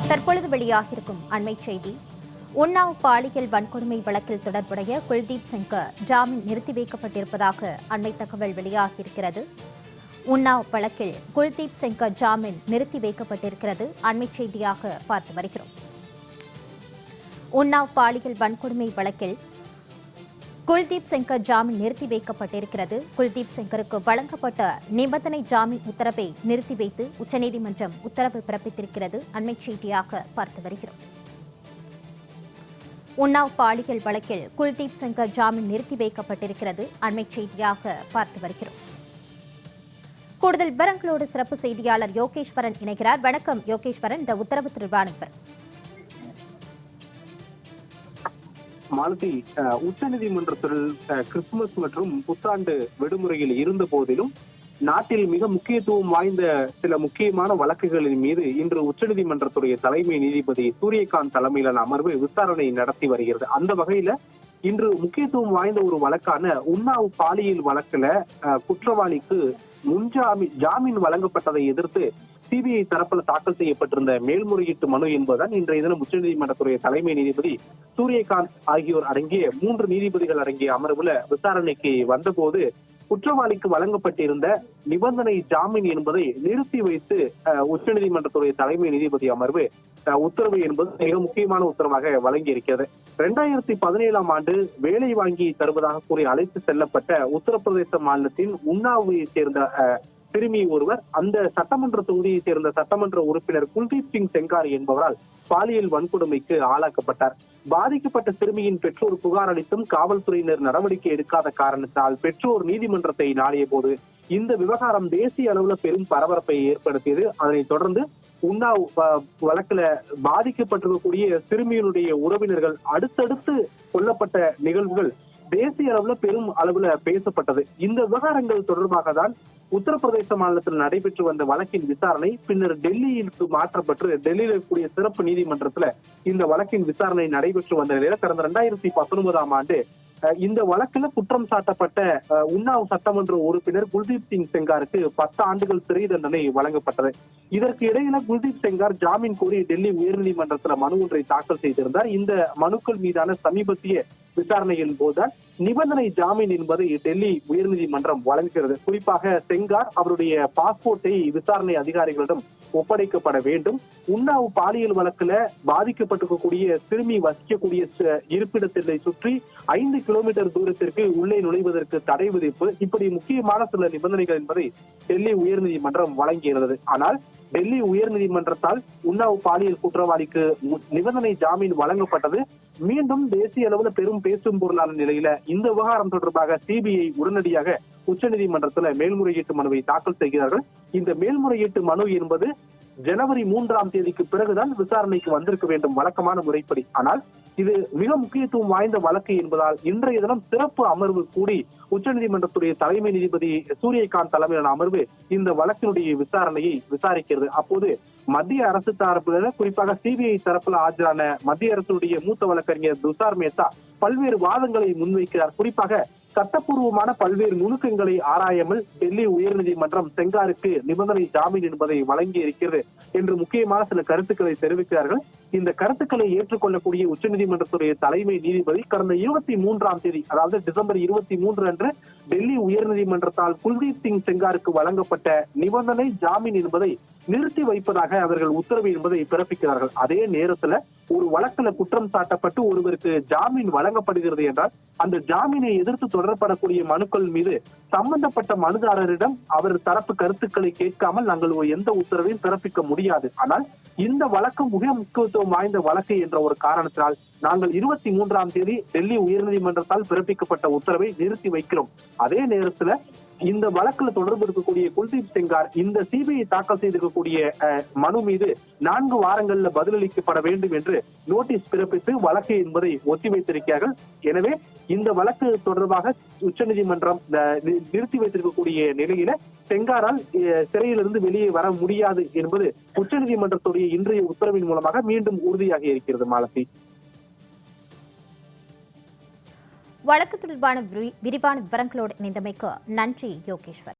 தற்பொழுது வெளியாகியிருக்கும் அண்மை செய்தி. உன்னாவ் பாலியல் வன்கொடுமை வழக்கில் தொடர்புடைய குல்தீப் சிங்கர் ஜாமீன் நிறுத்தி வைக்கப்பட்டிருப்பதாக அண்மை தகவல் வெளியாகியிருக்கிறது. உன்னாவ் வழக்கில் குல்தீப் சிங்கர் ஜாமீன் நிறுத்தி வைக்கப்பட்டிருக்கிறது அண்மை செய்தியாக பார்த்து வருகிறோம். உன்னாவ் பாலியல் வன்கொடுமை வழக்கில் குல்தீப் சிங்கர் ஜாமீன் நிறுத்தி வைக்கப்பட்டிருக்கிறது. குல்தீப் சிங்கருக்கு வழங்கப்பட்ட நிபந்தனை ஜாமீன் உத்தரவை நிறுத்தி வைத்து உச்சநீதிமன்றம் உத்தரவு பிறப்பித்திருக்கிறது அண்மை செய்தியாக பார்த்து வருகிறோம். உன்னாவ் பாலியல் வழக்கில் குல்தீப் சிங்கர் ஜாமீன் நிறுத்தி வைக்கப்பட்டிருக்கிறது அண்மை செய்தியாக பார்த்து வருகிறோம். கூடுதல் விவரங்களோடு சிறப்பு செய்தியாளர் யோகேஸ்வரன் இணைகிறார். வணக்கம் யோகேஸ்வரன், இந்த உத்தரவு தொடர்பான மாலதி, உச்சநீதிமன்றத்தில் கிறிஸ்துமஸ் மற்றும் புத்தாண்டு விடுமுறையில் இருந்த போதிலும் நாட்டில் மிக முக்கியத்துவம் வாய்ந்த சில முக்கியமான வழக்குகளின் மீது இன்று உச்சநீதிமன்றத்துடைய தலைமை நீதிபதி சூரியகாந்த் தலைமையிலான அமர்வு விசாரணை நடத்தி வருகிறது. அந்த வகையில இன்று முக்கியத்துவம் வாய்ந்த ஒரு வழக்கான உன்னாவ் பாலியல் வழக்குல குற்றவாளிக்கு ஜாமீன் வழங்கப்பட்டதை எதிர்த்து சிபிஐ தரப்பில் தாக்கல் செய்யப்பட்டிருந்த மேல்முறையீட்டு மனு என்பதுதான் இன்றைய தினம் உச்சநீதிமன்றத்துடைய தலைமை நீதிபதி சூரியகாந்த் ஆகியோர் அடங்கிய 3 நீதிபதிகள் அடங்கிய அமர்வுல விசாரணைக்கு வந்தபோது குற்றவாளிக்கு வழங்கப்பட்டிருந்த நிபந்தனை ஜாமீன் என்பதை நிறுத்தி வைத்து உச்சநீதிமன்றத்துடைய தலைமை நீதிபதி அமர்வு உத்தரவு என்பது மிக முக்கியமான உத்தரவாக வழங்கி இருக்கிறது. 2017ஆம் ஆண்டு வேலை வாங்கி தருவதாக கூறி அழைத்து செல்லப்பட்ட உத்தரப்பிரதேச மாநிலத்தின் உன்னாவை சேர்ந்த சிறுமி ஒருவர் அந்த சட்டமன்ற தொகுதியை சேர்ந்த சட்டமன்ற உறுப்பினர் குல்தீப் சிங் செங்கார் என்பவரால் பாலியல் வன்கொடுமைக்கு ஆளாக்கப்பட்டார். பாதிக்கப்பட்ட சிறுமியின் பெற்றோர் புகார் அளித்தும் காவல்துறையினர் நடவடிக்கை எடுக்காத காரணத்தால் பெற்றோர் நீதிமன்றத்தை நாடிய போது இந்த விவகாரம் தேசிய அளவுல பெரும் பரபரப்பை ஏற்படுத்தியது. அதனைத் தொடர்ந்து உன்னாவ் வழக்குல பாதிக்கப்பட்டிருக்கக்கூடிய சிறுமியினுடைய உறவினர்கள் அடுத்தடுத்து கொல்லப்பட்ட நிகழ்வுகள் தேசிய அளவுல பெரும் அளவுல பேசப்பட்டது. இந்த விவகாரங்கள் தொடர்பாக தான் உத்தரப்பிரதேச மாநிலத்தில் நடைபெற்று வந்த வழக்கின் விசாரணை பின்னர் டெல்லியிற்கு மாற்றப்பட்டு டெல்லியில் இருக்கக்கூடிய சிறப்பு நீதிமன்றத்துல இந்த வழக்கின் விசாரணை நடைபெற்று வந்த நிலையில கடந்த 2019ஆம் ஆண்டு இந்த வழக்குல குற்றம் சாட்டப்பட்ட உன்னாவ் சட்டமன்ற உறுப்பினர் குல்தீப் சிங் செங்காருக்கு 10 ஆண்டுகள் சிறை தண்டனை வழங்கப்பட்டது. இதற்கு இடையில குல்தீப் செங்கார் ஜாமீன் கோரி டெல்லி உயர்நீதிமன்றத்துல மனு ஒன்றை தாக்கல் செய்திருந்தார். இந்த மனுக்கள் மீதான சமீபத்திய விசாரணையின் போதுதான் நிபந்தனை ஜாமீன் என்பதை டெல்லி உயர்நீதிமன்றம் வழங்குகிறது. குறிப்பாக செங்கார் அவருடைய பாஸ்போர்ட்டை விசாரணை அதிகாரிகளிடம் ஒப்படைக்கப்பட வேண்டும். உன்னாவ் பாலியல் வழக்குல பாதிக்கப்பட்டிருக்கக்கூடிய சிறுமி வசிக்கக்கூடிய இருப்பிடத்தை சுற்றி 5 கிலோமீட்டர் தூரத்திற்கு உள்ளே நுழைவதற்கு தடை விதிப்பு, இப்படி முக்கியமான சில நிபந்தனைகள் என்பதை டெல்லி உயர்நீதிமன்றம் வழங்கியிருந்தது. ஆனால் டெல்லி உயர்நீதிமன்றத்தால் உன்னாவ் பாலியல் குற்றவாளிக்கு நிபந்தனை ஜாமீன் வழங்கப்பட்டது மீண்டும் தேசிய அளவுல பெரும் பேசும் பொருளான நிலையில இந்த விவகாரம் தொடர்பாக சிபிஐ உடனடியாக உச்சநீதிமன்றத்துல மேல்முறையீட்டு மனுவை தாக்கல் செய்கிறார்கள். இந்த மேல்முறையீட்டு மனு என்பது ஜனவரி 3ஆம் தேதிக்கு பிறகுதான் விசாரணைக்கு வந்திருக்க வேண்டும் வழக்கமான முறைப்படி. ஆனால் இது மிக முக்கியத்துவம் வாய்ந்த வழக்கு என்பதால் இன்றைய தினம் சிறப்பு அமர்வு கூடி உச்சநீதிமன்றத்துடைய தலைமை நீதிபதி சூரியகாந்த் தலைமையிலான அமர்வு இந்த வழக்கினுடைய விசாரணையை விசாரிக்கிறது. அப்போது மத்திய அரசு தரப்புல குறிப்பாக சிபிஐ தரப்புல ஆஜரான மத்திய அரசுடைய மூத்த வழக்கறிஞர் துஷார் மேத்தா பல்வேறு வாதங்களை முன்வைக்கிறார். குறிப்பாக சட்டப்பூர்வமான பல்வேறு நுணுக்கங்களை ஆராயாமல் டெல்லி உயர்நீதிமன்றம் செங்காருக்கு நிபந்தனை ஜாமீன் என்பதை வழங்கி இருக்கிறது என்று முக்கியமான சில கருத்துக்களை தெரிவிக்கிறார்கள். இந்த கருத்துக்களை ஏற்றுக்கொள்ளக்கூடிய உச்சநீதிமன்றத்துடைய தலைமை நீதிபதி கடந்த 23ஆம் தேதி, அதாவது டிசம்பர் 23 அன்று டெல்லி உயர்நீதிமன்றத்தால் குல்தீப் சிங் செங்காருக்கு வழங்கப்பட்ட நிபந்தனை ஜாமீன் என்பதை நிறுத்தி வைப்பதாக அவர்கள் உத்தரவு என்பதை பிறப்பிக்கிறார்கள். அதே நேரத்துல ஒரு வழக்குல குற்றம் சாட்டப்பட்டு ஒருவருக்கு ஜாமீன் வழங்கப்படுகிறது என்றால் அந்த ஜாமீனை எதிர்த்து தொடரப்படக்கூடிய மனுக்கள் மீது சம்பந்தப்பட்ட மனுதாரரிடம் அவர் தரப்பு கருத்துக்களை கேட்காமல் நாங்கள் எந்த உத்தரவையும் பிறப்பிக்க முடியாது. ஆனால் இந்த வழக்கு மிக முக்கியத்துவம் வாய்ந்த வழக்கு என்ற ஒரு காரணத்தினால் நாங்கள் 23ஆம் தேதி டெல்லி உயர்நீதிமன்றத்தால் பிறப்பிக்கப்பட்ட உத்தரவை நிறுத்தி வைக்கிறோம். அதே நேரத்துல இந்த வழக்குல தொடர்பு இருக்கக்கூடிய குல்தீப் செங்கார் இந்த சிபிஐ தாக்கல் செய்திருக்கக்கூடிய மனு மீது 4 வாரங்கள்ல பதிலளிக்கப்பட வேண்டும் என்று நோட்டீஸ் பிறப்பித்து வழக்கு என்பதை ஒத்திவைத்திருக்கிறார்கள். எனவே இந்த வழக்கு தொடர்பாக உச்சநீதிமன்றம் நிறுத்தி வைத்திருக்கக்கூடிய நிலையில செங்காரால் சிறையிலிருந்து வெளியே வர முடியாது என்பது உச்சநீதிமன்றத்துடைய இன்றைய உத்தரவின் மூலமாக மீண்டும் உறுதியாகி இருக்கிறது. மாலதி, வழக்கு தொடர்பான விரிவான விவரங்களோடு இணைந்தமைக்கு நன்றி யோகேஸ்வர்.